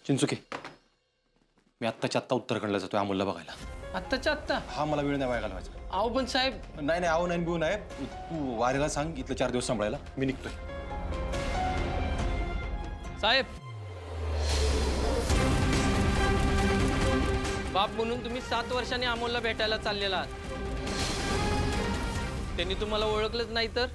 चिंचुके, मी आत्ताच्या आत्ता उत्तराखंडला जातोय अमोलला बघायला. आत्ताच्या आत्ता? हा, मला वेळ नाही वाया घालवायचा. अहो पण साहेब. नाही नाही, आहो नाही बिऊ नाही. तू वाऱ्याला सांग इथलं 4 दिवस सांभाळायला, मी निघतोय. साहेब, बाप म्हणून तुम्ही 7 वर्षांनी अमोलला भेटायला चाललेला आहात. त्यांनी तुम्हाला ओळखलंच नाही तर?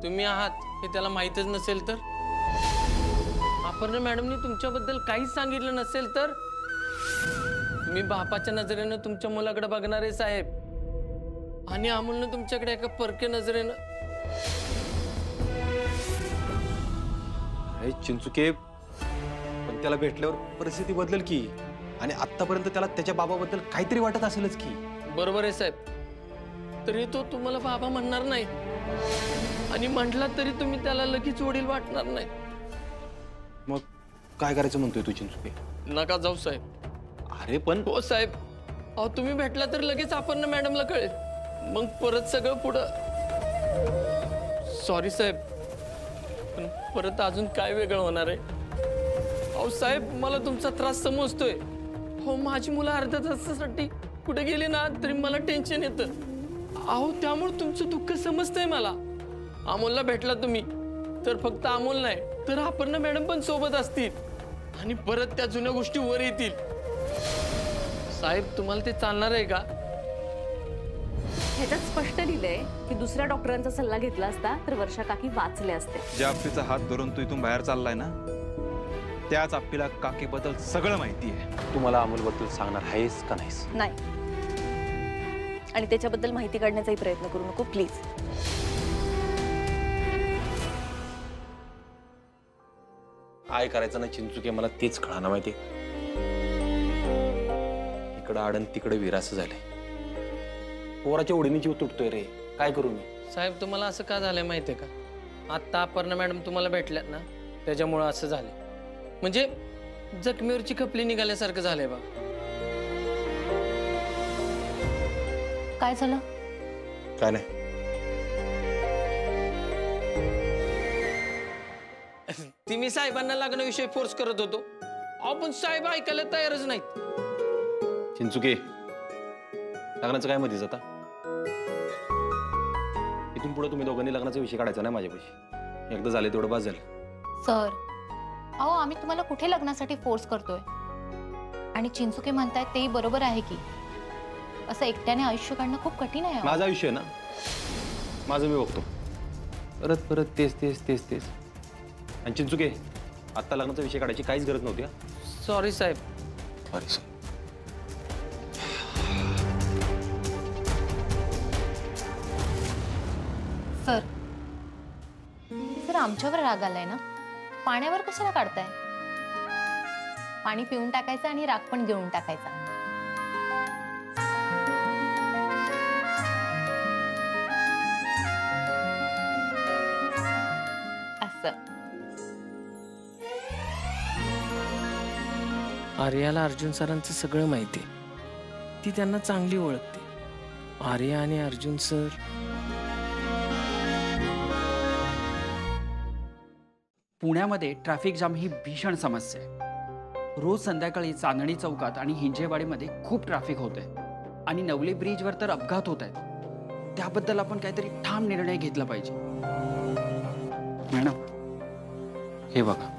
तुम्ही आहात हे त्याला माहीतच नसेल तर? अपर्णा मॅडमनी तुमच्याबद्दल काहीच सांगितलं नसेल तर? मी बापाच्या नजरेनं तुमच्या मुलाकडे बघणार आहे साहेब, आणि अमोलनं तुमच्याकडे एका परक्या नजरेनं. अरे चिंचुके, पण त्याला भेटल्यावर परिस्थिती बदलेल की, आणि आतापर्यंत त्याला त्याच्या बाबाबद्दल काहीतरी वाटत असेलच की. बरोबर आहे साहेब, तरी तो तुम्हाला बाबा म्हणणार नाही, आणि म्हटला तरी तुम्ही त्याला लगेच वडील वाटणार नाही. मग काय करायचं म्हणतोय तू चिंचुके? नका जाऊ साहेब. अरे पण हो साहेब, अहो तुम्ही भेटला तर लगेच अपर्णा मॅडमला कळेल, मग परत सगळं पुढं. सॉरी साहेब, पण परत अजून काय वेगळं होणार आहे? अहो साहेब, मला तुमचा त्रास समजतोय. हो, माझी मुलं अर्ध्या तासासाठी कुठे गेली ना तरी मला टेन्शन येतं. अहो त्यामुळे तुमचं दुःख समजतंय मला. अमोलला भेटला तुम्ही तर फक्त अमोल नाही तर अपर्णा मॅडम पण सोबत असतील, आणि परत त्या जुन्या गोष्टी वर येतील. साहेब, तुम्हाला ते चालणार आहे का? ह्याच्यात स्पष्ट लिहिलंय की दुसऱ्या डॉक्टरांचा सल्ला घेतला असता तर वर्षा काकी वाचले असते. ज्या अप्पीचा हात धरून तू इथून बाहेर चाललाय ना, त्याच अप्पीला काकीबद्दल सगळं माहिती आहे. तू मला अमोलबद्दल सांगणार आहेस का नाहीस? नाही, आणि त्याच्याबद्दल माहिती काढण्याचाही प्रयत्न करू नको प्लीज. काय करायचं ना चिंचुके, मला तेच कळाना. माहिती, इकडं आडन तिकडे विरास झालंय. पोराच्या ओढीने जीव तुटतोय रे, काय करू मी? साहेब, तुम्हाला असं का झालंय माहितीये का? आत्ता अपर्णा मॅडम तुम्हाला भेटल्यात ना, त्याच्यामुळं असं झालंय. म्हणजे जखमीवरची खपली निघाल्यासारखं झालंय बा. काय झालं? काय नाही. ती मी साहेबांना लग्नाविषयी फोर्स करत होतो, अहो पण साहेब ऐकायला तयारच नाहीत. चिंचुके, लग्नाचं काय मध्येच आता? इथून पुढे तुम्ही दोघांनी लग्नाचा विषय काढायचा नाही माझ्यापाशी. एकदा झाले तेवढं बास झालं. सर, अहो आम्ही तुम्हाला कुठे लग्नासाठी फोर्स करतोय? आणि चिंचुके म्हणतायत तेही बरोबर आहे की असं एकट्याने आयुष्य काढणं खूप कठीण आहे. माझा आयुष्य आहे ना, माझं मी बघतो. परत परत तेच तेच तेच तेच. आणि चिंचुके, आत्ता लग्नाचा विषय काढायची काहीच गरज नव्हती. सॉरी साहेब. Sorry sir. सर, सर आमच्यावर राग आलाय ना? पाण्यावर कशाला काढताय? पाणी पिऊन टाकायचं आणि राग पण गिळून टाकायचा. असं. आर्याला अर्जुन सरांचं सगळं माहिती आहे, ती त्यांना चांगली ओळखते. आर्या आणि अर्जुन सर. पुण्यामध्ये ट्रॅफिक जाम ही भीषण समस्या आहे. रोज संध्याकाळी चांदणी चौकात आणि हिंजेवाडीमध्ये खूप ट्रॅफिक होत आहे, आणि नवले ब्रिजवर तर अपघात होत आहेत. त्याबद्दल आपण काहीतरी ठाम निर्णय घेतला पाहिजे. मॅडम, हे बघा,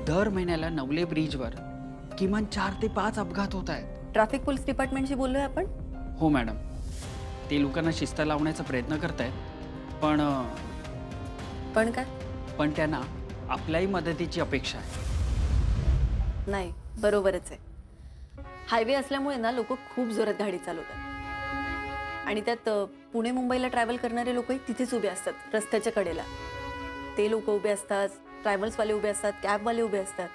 दर महिन्याला नवले ब्रिजवर किमान 4 ते 5 अपघात होत आहेत. ट्रॅफिक पोलीस डिपार्टमेंटशी बोललोय आपण. हो मॅडम, ते लोकांना शिस्त लावण्याचा प्रयत्न करतायत, पण काय? पण त्यांना आपल्याही मदतीची अपेक्षा आहे. नाही, बरोबरच आहे. हायवे असल्यामुळे ना लोक खूप जोरात गाडी चालवतात, आणि त्यात पुणे मुंबईला ट्रॅव्हल करणारे लोकही तिथेच उभे असतात रस्त्याच्या कडेला. ते लोक उभे असतात, ट्रॅव्हल्सवाले उभे असतात, कॅबवाले उभे असतात.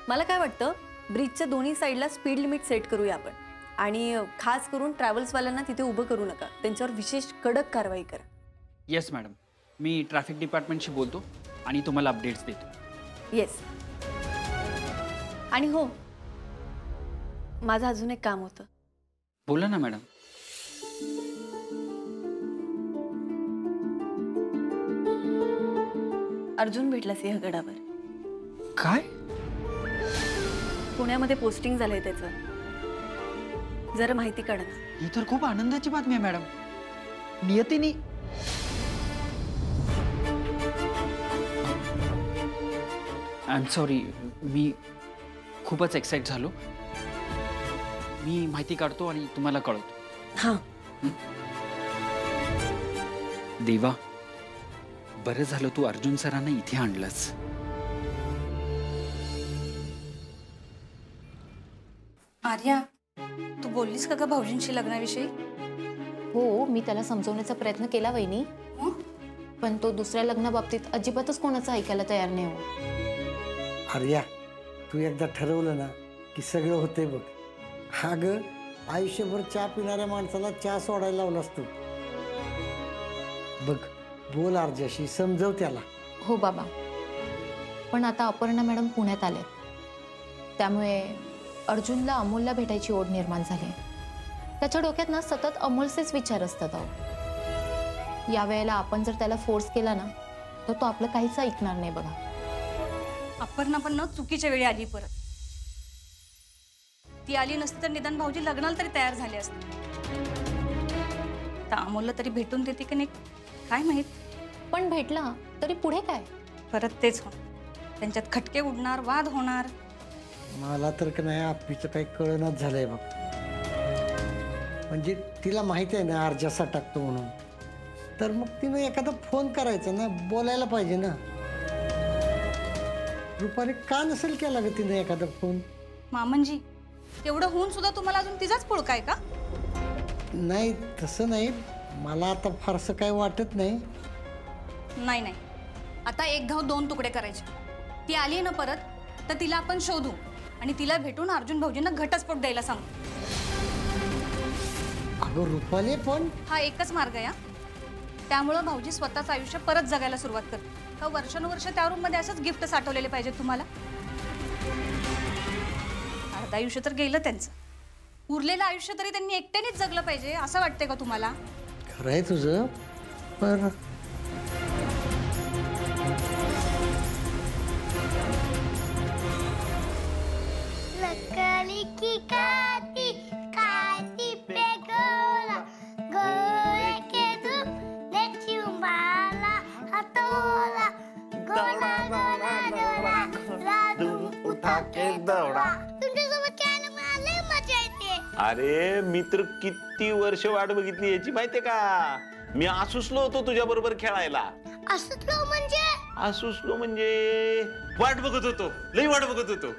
मला काय वाटतं, ब्रिजच्या दोन्ही साईडला स्पीड लिमिट सेट करूया आपण, आणि खास करून ट्रॅव्हल्सवाल्यांना तिथे उभं करू नका, त्यांच्यावर विशेष कडक कारवाई करा. येस मॅडम, मी ट्रॅफिक डिपार्टमेंटशी बोलतो आणि तुम्हाला अपडेट्स देतो. येस. आणि हो, माझं अजून एक काम होतं. बोला ना मॅडम. अर्जुन भेटला सिंहगडावर. काय? पुण्यामध्ये पोस्टिंग झालंय त्याचं. जरा माहिती काढा ना. ही तर खूप आनंदाची बातमी आहे मॅडम. नियतीने आय एम सॉरी, मी खूपच एक्साइट झालो. मी माहिती काढतो आणि तुम्हाला कळवतो. हां. देवा, बरं झालं तू अर्जुन सरांना इथे आणलंस. आर्या, तू बोललीस का ग भाऊजींशी लग्नाविषयी? हो, मी त्याला समजवण्याचा प्रयत्न केला वहिनी, हं? पण तो दुसऱ्या लग्नाबाबतीत अजिबातच कोणाचं ऐकायला तयार नाही हो. आर्या, तू एकदा ठरवलं ना की सगळं होतंय बघ. हा ग, आयुष्यभर चहा पिणाऱ्या माणसाला चहा सोडायला लावला असतो बघ. बोल अर्जाशी, समजव त्याला. हो बाबा, पण आता अपर्णा मॅडम पुण्यात आले, त्यामुळे अर्जुनला अमोलला भेटायची ओढ निर्माण झाली. त्याच्या डोक्यात ना सतत अमोलचेच विचार असतात अहो. या वेळेला आपण जर त्याला फोर्स केला ना तर तो आपलं काहीच ऐकणार नाही बघा. अपर्णा पण न चुकीच्या वेळी आली परत. ती आली नसती तर निदान भाऊजी लग्नाला तरी तयार झाले असते. तर अमोलला तरी भेटून देते की नाही काय माहित. पण भेटला तरी पुढे काय? परत तेच हो, त्यांच्यात खटके उडणार, वाद होणार. मला तर का नाही आपलीचं काही कळणच झालंय बघ. म्हणजे तिला माहिती आहे ना अर्जासा टाकतो म्हणून, तर मग तिनं एखादा फोन करायचा ना, बोलायला पाहिजे ना. रुपाने का नसेल केला ग तिनं एखादा फोन? मामनजी, एवढं होऊन सुद्धा तुम्हाला अजून तिचाच पुळका आहे का? नाही, तसं नाही. मला आता फारसं काही वाटत नाही. नाही नाही, आता एक घाव दोन तुकडे करायचे. ती आली ना परत तर तिला आपण शोधू आणि तिला भेटून अर्जुन भाऊजींना घटस्फोट द्यायला सांगू. अगं रुपाले, पण हा एकच मार्ग आहे. त्यामुळं भाऊजी स्वतःचं आयुष्य परत जगायला सुरुवात करते. का वर्षानुवर्ष त्या रूममध्ये असंच गिफ्ट साठवलेले पाहिजे तुम्हाला? अर्ध आयुष्य तर गेलं त्यांचं, उरलेलं आयुष्य तरी त्यांनी एकट्यानेच जगलं पाहिजे असं वाटतंय का तुम्हाला? खरं आहे तुझं, पण अरे मित्र, किती वर्ष वाट बघितली याची माहितीये का? मी आसुसलो होतो तुझ्या बरोबर खेळायला. आसुसलो म्हणजे वाट बघत होतो, लई वाट बघत होतो.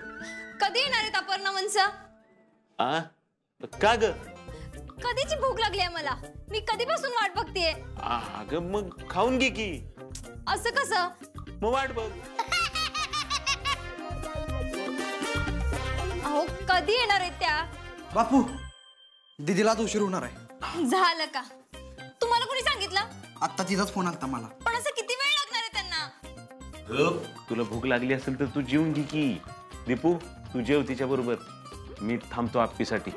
कधी येणार आहेत अपर्णा मनसा? का ग? कधीची भूक लागली आहे मला. मी कधीपासून वाट बघतेय. अगं मग खाऊन घे की. असं कसं? मग वाट बघ. अहो, कधी येणार आहेत त्या? बापू, दीदीला आता उशीर होणार आहे. झालं का? तुम्हाला कोणी सांगितलं? आता तिचाच फोन आलता मला. पण असं किती वेळ लागणार आहे त्यांना? तुला भूक लागली असेल तर तू जेवून घे की. दीपू, तू जेव तिच्या बरोबर. मी थांबतो आप्पीसाठी.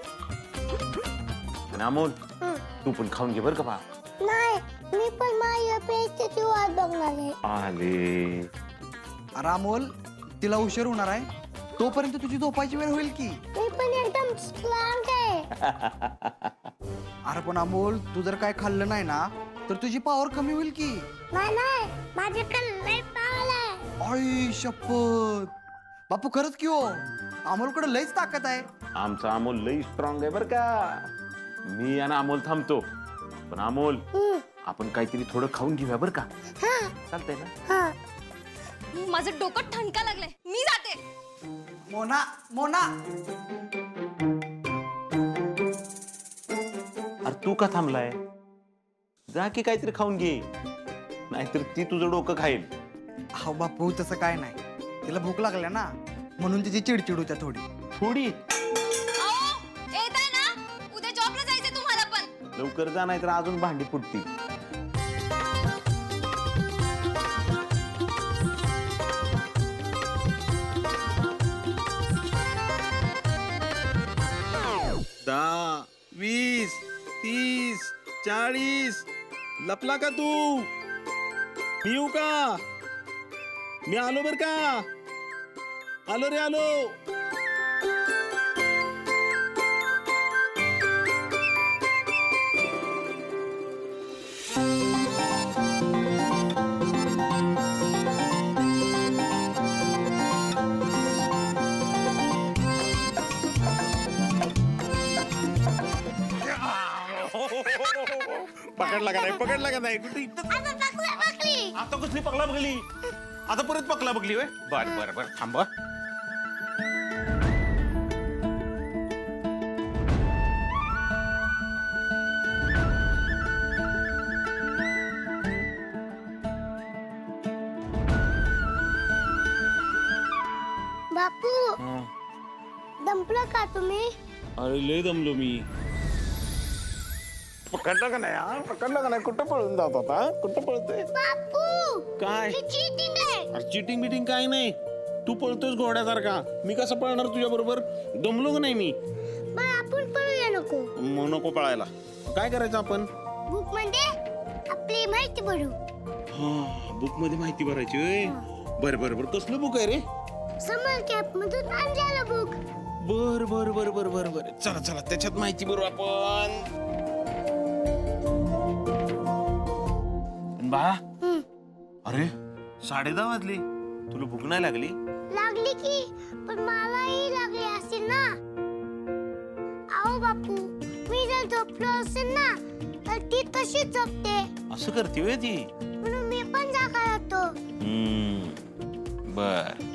आणि अमोल, तू पण खाऊन घे बर का बा. नाही, मी पण माझ्या पेस्टची वाट बघणार आहे. आले. अरे अमोल, तिला उशीर होणार आहे, तोपर्यंत तुझी झोपायची वेळ होईल की. मी पण एकदम स्ट्रॉंग आहे. अरे पण अमोल, तू जर काय खाल्लं नाही ना तर तुझी पॉवर कमी होईल की. नाही नाही, माझ्याकडे लय पावर आहे. आई शपथ. बापू, खरंच की हो, अमोलकडे लईच ताकद आहे. आमचा अमोल लई स्ट्रॉंग आहे बर का. मी आणि अमोल थांबतो. पण अमोल, आपण काहीतरी थोडं खाऊन घेऊया बर का? चालतंय ना? माझं डोकं ठणका लागलंय, मी जाते. मोना, मोना. अरे तू का थांबलाय? जा की काहीतरी खाऊन घे, नाहीतर ती तुझं डोकं खाईल. हा बापू, तसं काय नाही. तिला भूक लागल्या ना म्हणून तिची चिडचिड होत्या थोडी. थोडी? येताय ना? उद्या जॉबला जायचंय तुम्हाला पण. लवकर जा, नाहीतर अजून भांडी फुटतील. 40. लपला का तू? मी येऊ का? मी आलो बर का? आलो रे आलो. पकडला का नाही? पकडला का नाही? कुठे आता कसली पकला बघली? आता परत पकला बघली होय? बर बर बर थांबा. बापू दंपला का तुम्ही? अरे लय दमलो मी. पकडला का नाही? हा पकडला का नाही? कुठं पळून जात होता? कुठं पळतोय? बापू काय चीटिंग आहे. चिटिंग बिटिंग काय नाही. तू पळतोयस घोड्यासारखा. मी कसं पळणार तुझ्या बरोबर? दमलो का नाही मी? पण आपण पळूया नको. नको पळायला. काय करायचं आपण? बुक मध्ये आपली माहिती भरू. हा बुक मध्ये माहिती भरायची होय. बर बर बर कसलं बुक आहे रे? समर कॅप मधून आणलेलं बुक. बर बर बर बर बर बर चला चला त्याच्यात माहिती भरू आपण. बा अरे 10:30 वाजले. तुला भूक नाही लागली? लागली की पण मलाही लागली असेल ना. आओ बापू मी जर झोपलो असेल ना तर ती तशीच झोपते. असं करते होय ती? म्हणून मी पण जागा राहतो. बर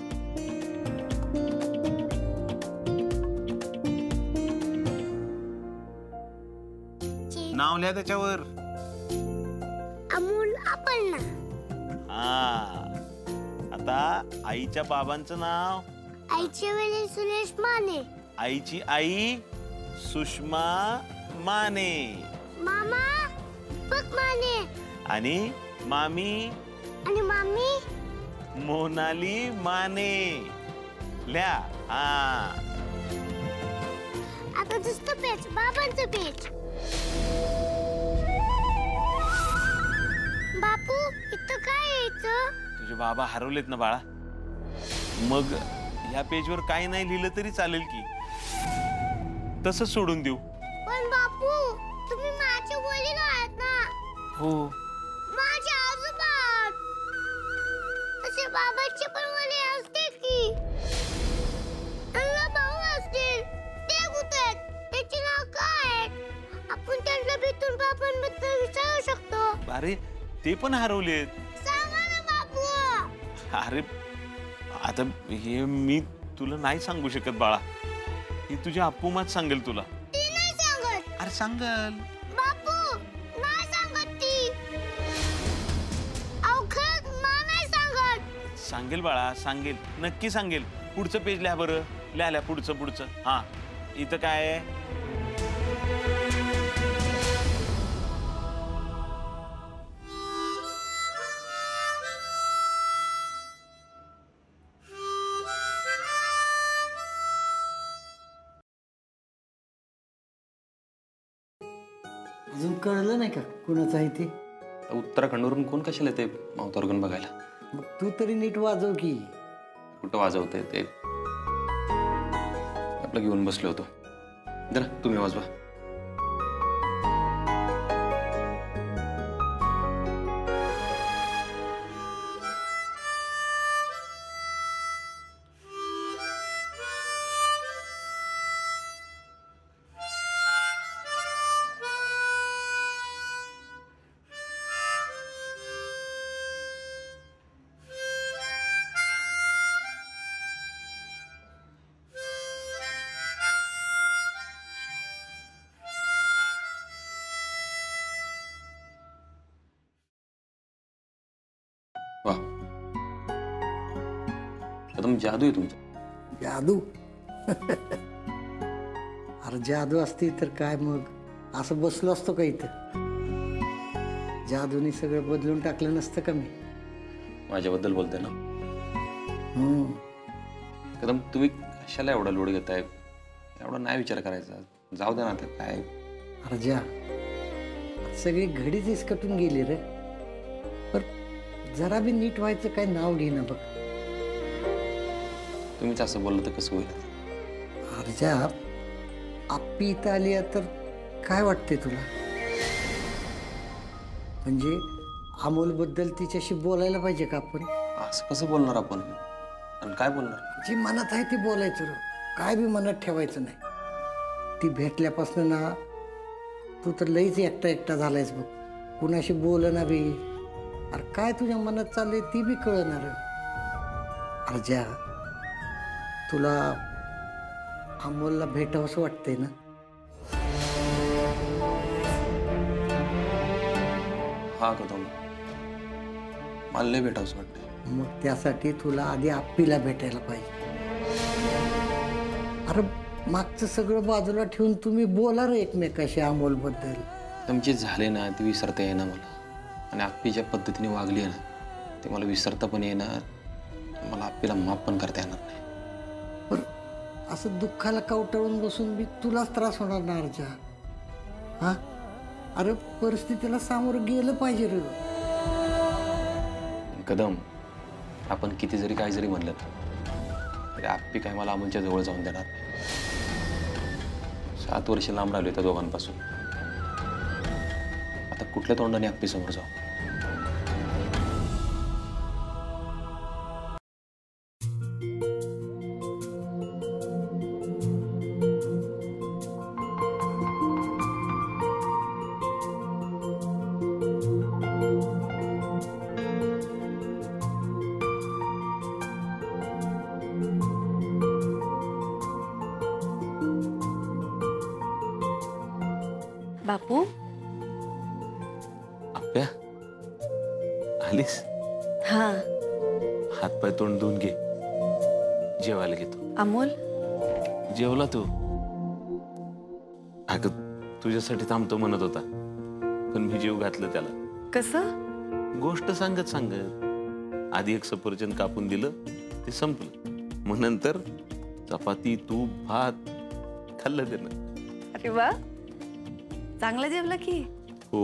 नाव लिहा त्याच्यावर. अमूल आपण ना. हा आता आईच्या बाबांचं नाव? आईचे वडील सुरेश माने. आईची आई सुषमा माने. मामा दीपक माने. आणि मामी? आणि मामी मोनाली माने. लिहा. हा आता दुसरं पेज बाबांचं पेज. बापू इथं काय यायचं? तुझे बाबा हरवलेत ना बाळा. मग ह्या पेजवर काही नाही लिहिलं तरी चालेल की? तसंच सोडून देऊ? पण बापू तुम्ही माझे वडील आहात ना. हो माझे आजोबा. तसे बाबाचे पण वडील असते की. त्यांना भाऊ असतील. ते कुठे आहेत? त्याचे नाव काय आहे? आपण त्यांना भेटून बाबांबद्दल विचारू शकतो. अरे ते पण हरवलेत. सांगा ना बापू. अरे आता हे मी तुला नाही सांगू शकत बाळा. ही तुझ्या अप्पूमाच सांगेल तुला. ती नाही सांगत. अरे सांगल. बापू नाही सांगत ती. अहो खरंच नाही सांगत. सांगेल बाळा सांगेल नक्की सांगेल. पुढचं पेज लिहा बरं. लिहा पुढचं. हा इथं काय आहे? अजून कळलं नाही का कुणाचं आहे ते? उत्तराखंडवरून कोण कशाला येते माउथ ऑर्गन बघायला? मग तू तरी नीट वाजव की. कुठं वाजवते ते आपलं घेऊन बसलो होतो. जरा तुम्ही वाजवा. वाह एकदम जादू आहे तुमचं. जादू? अरे जादू असती तर काय मग असं बसलो असतो का इथं? जादूने सगळं बदलून टाकलं नसतं का मी? माझ्याबद्दल बोलते ना? कदम तुम्ही कशाला एवढा लोड घेताय? एवढा नाही विचार करायचा. जाऊ दे ना आता काय. अरे जा सगळी घडीच इसकटून गेली रे. पण जरा बी नीट व्हायचं काय नाव घेणं बघ. तुम्हीच असं बोललं तर कसं होईल? अर्जा, आप्पी इथं आली आहे तर काय वाटते तुला? म्हणजे अमोलबद्दल तिच्याशी बोलायला पाहिजे का आपण? असं कसं बोलणार आपण? आणि काय बोलणार? जी मनात आहे ते बोलायचं रे. काय बी मनात ठेवायचं नाही. ती भेटल्यापासून ना तू तर लईच एकटा एकटा झालायस बघ. कुणाशी बोलना बी. अरे काय तुझ्या मनात चाललंय ती बी कळणार. अर्जा, तुला अमोलला भेटावंसं वाटतंय ना? हा कदम, मला लय भेटावंसं वाटतं. मग त्यासाठी तुला आधी आप्पीला भेटायला पाहिजे. अरे मागचं सगळं बाजूला ठेवून तुम्ही बोला रे एकमेकाशी अमोलबद्दल. तुमचे झाले ना ते विसरता येणार मला. आणि आप्पीच्या पद्धतीने वागली आहे ना ते मला विसरता पण येणार. मला आप्पीला माफ पण करता येणार नाही. पण असं दुःखाला कवटाळून बसून बी तुलाच त्रास होणार ना अर्जा. हा, अरे परिस्थितीला सामोरं गेलं पाहिजे रे. कदम, आपण किती जरी काय जरी म्हणलं तरी आप्पी काय मला अमोलच्या जवळ जाऊन देणार नाही. 7 वर्ष लांब राहिलो त्या दोघांपासून. आता कुठल्या तोंडाने आप्पी समोर जाऊ? बापू, आप्या आलीस? हा. हातपाय तोंड धुवून घे, जेवायला घेतो. अमोल, जेवला तू? अगं तुझ्यासाठी थांबतो म्हणत होता, पण मी जीव घातलं त्याला. कसं? गोष्ट सांगत सांगत आधी एक सफरचंद कापून दिलं, ते संपलं. मग नंतर चपाती, तूप, भात खाल्लं त्यानं. अरे वा, चांगलं जेवलं की. हो.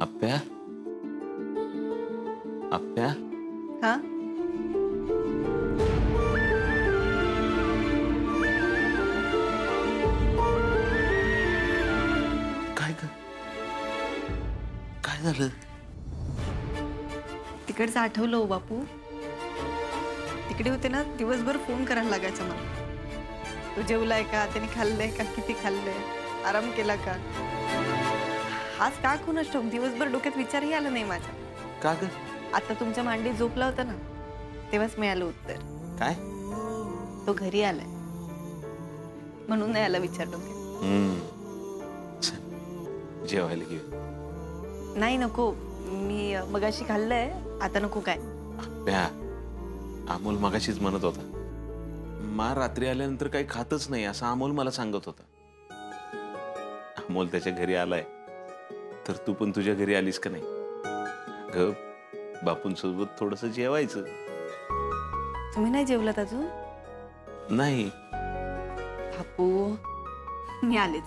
आप्या, आप्या. हा, काय झालं? तिकडचं आठवलं हो बापू. तिकडे होते ना दिवसभर फोन करायला लागायचा मला. तू जेवलाय का, त्याने खाल्लंय का, किती खाल्लंय, आराम केला का. आज का कुणास ठाऊक दिवसभर डोक्यात विचारही आला नाही माझ्या. का ग? आता तुमच्या मांडीत झोपला होता ना तेव्हाच मिळालं उत्तर. काय? तो घरी आलाय म्हणून नाही आला विचार डोक्यात. जेवायला घेऊ? नाही नको, मी मगाशी खाल्लंय, आता नको. काय? प्या, अमोल मगाशीच म्हणत होता, मा रात्री आल्यानंतर काही खातच नाही असं अमोल मला सांगत होता. अमोल त्याच्या घरी आलाय तर तू पण तुझ्या घरी आलीस का नाही? ग बापूंसोबत थोडस जेवायचं. तुम्ही नाही जेवलात अजून? नाही. बापू, मी आलेच.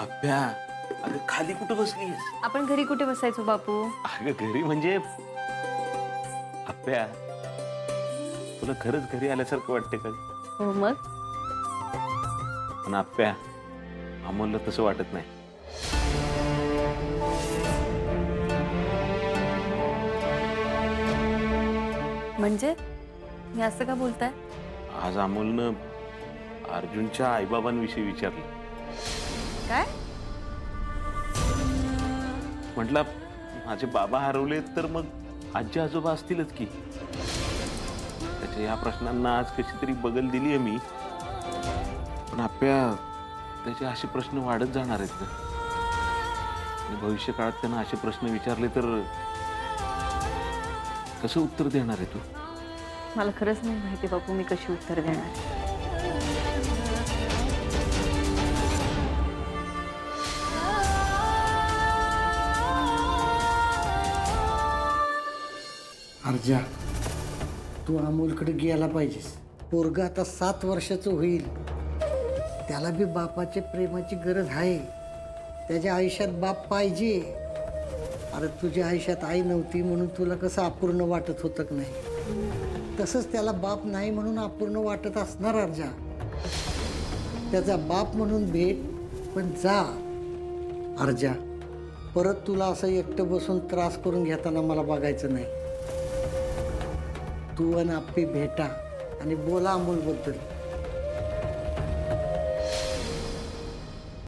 आप्या, अगं खाली कुठं बसलीस? आपण घरी कुठे बसायचो बापू? अगं घरी म्हणजे आप्या, तुला खरंच घरी आल्यासारखं वाटते का? हो मग. पण आप्या, अमोलला तसं वाटत नाही. म्हणजे मी असं का बोलताय? आज अमोलनं अर्जुनच्या आईबाबांविषयी विचारलं. काय? म्हटलं माझे बाबा हरवले तर मग आजी आजोबा असतीलच की. त्याच्या या प्रश्नांना आज कशी तरी बगल दिली आहे मी. पण आप्या, त्याचे असे प्रश्न वाढत जाणार आहेत का? भविष्य काळात त्यांना असे प्रश्न विचारले तर कसं उत्तर देणार आहे तू? मला खरंच नाही माहिती बापू, मी कशी उत्तर देणार. अर्जा, तू अमोलकडे गेला पाहिजेस. पोरगा आता 7 वर्षाचं होईल. त्याला बी बापाच्या प्रेमाची गरज आहे. त्याच्या आयुष्यात बाप पाहिजे. अरे तुझ्या आयुष्यात आई नव्हती म्हणून तुला कसं अपूर्ण वाटत होतं की नाही, तसंच त्याला बाप नाही म्हणून अपूर्ण वाटत असणार. अर्जा, त्याचा बाप म्हणून भेट, पण जा. अर्जा, परत तुला असं एकटं बसून त्रास करून घेताना मला बघायचं नाही. तू आणि आप्पी भेटा आणि बोला अमोलबद्दल.